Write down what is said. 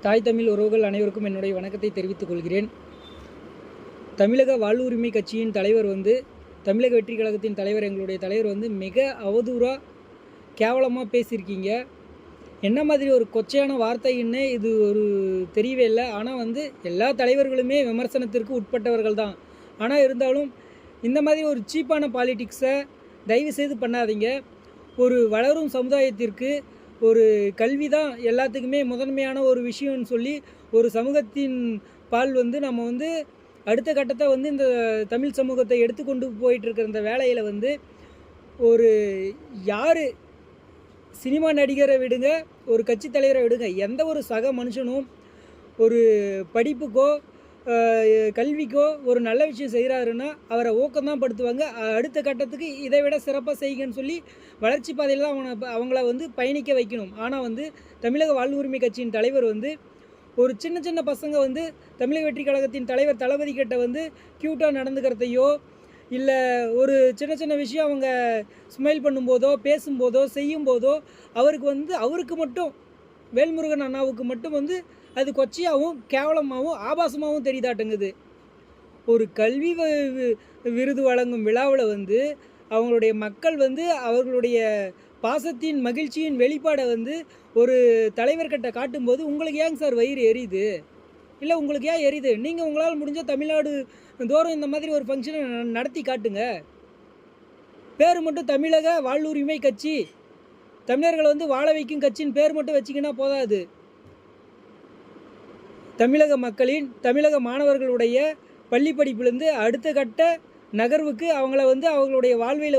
தாய் தமிழ் உறவுகள் அனைவருக்கும் என்னுடைய வணக்கத்தை தெரிவித்துக் கொள்கிறேன். தமிழக வாழ்வுரிமை கட்சியின் தலைவர் தமிழக வெற்றி கழகத்தின் தலைவர், எங்களுடைய தலைவர் மிக அவதூறாக கேவலமாக பேசியிருக்கீங்க. என்ன மாதிரி ஒரு கொச்சையான வார்த்தைன்னு இது ஒரு தெரியவே இல்லை. ஆனால் எல்லா தலைவர்களுமே விமர்சனத்திற்கு உட்பட்டவர்கள் தான். ஆனால் இருந்தாலும் இந்த மாதிரி ஒரு சீப்பான பாலிடிக்ஸை தயவுசெய்து பண்ணாதீங்க. ஒரு வளரும் சமுதாயத்திற்கு ஒரு கல்வி தான் எல்லாத்துக்குமே முதன்மையான ஒரு விஷயம்னு சொல்லி ஒரு சமூகத்தின் பால் நம்ம அடுத்த கட்டத்தை இந்த தமிழ் சமூகத்தை எடுத்துக்கொண்டு போயிட்டுருக்கிற இந்த வேலையில் ஒரு யார் சினிமா நடிகரை விடுங்க, ஒரு கட்சி தலைவரை விடுங்க, எந்த ஒரு சக மனுஷனும் ஒரு படிப்புக்கோ கல்விக்கோ ஒரு நல்ல விஷயம் செய்கிறாருன்னா அவரை ஊக்கம்தான் படுத்துவாங்க. அடுத்த கட்டத்துக்கு இதை விட சிறப்பாக செய்யுங்கன்னு சொல்லி வளர்ச்சி பாதையில் அவங்கள பயணிக்க வைக்கணும். ஆனால் தமிழக வாழ்வுரிமை கட்சியின் தலைவர் ஒரு சின்ன சின்ன பசங்க தமிழக வெற்றி கழகத்தின் தலைவர் தளபதி கிட்ட க்யூட்டாக நடந்துக்கிறதையோ இல்லை ஒரு சின்ன சின்ன விஷயம் அவங்க ஸ்மைல் பண்ணும்போதோ பேசும்போதோ செய்யும்போதோ அவருக்கு மட்டும் வேல்முருகன் அண்ணாவுக்கு மட்டும் அது கொச்சையாகவும் கேவலமாகவும் ஆபாசமாகவும் தெரியுதாட்டுங்குது. ஒரு கல்வி விருது வழங்கும் விழாவில் அவங்களுடைய மக்கள் அவர்களுடைய பாசத்தின் மகிழ்ச்சியின் வெளிப்பாடை ஒரு தலைவர்கிட்ட காட்டும்போது உங்களுக்கு ஏங்க சார் வயிறு எரியுது? இல்லை உங்களுக்கு ஏன் எரியுது? நீங்கள் உங்களால் முடிஞ்சால் தமிழ்நாடு தோறும் இந்த மாதிரி ஒரு ஃபங்க்ஷனை நடத்தி காட்டுங்க. பேர் மட்டும் தமிழக வாழ்வுரிமை கட்சி, தமிழர்களை வாழ வைக்கும் கட்சின்னு பேர் மட்டும் வச்சிங்கன்னா போதாது. தமிழக மக்களின் தமிழக மாணவர்களுடைய பள்ளி படிப்புலேருந்து அடுத்த கட்ட நகர்வுக்கு அவங்கள அவங்களுடைய வாழ்வையில்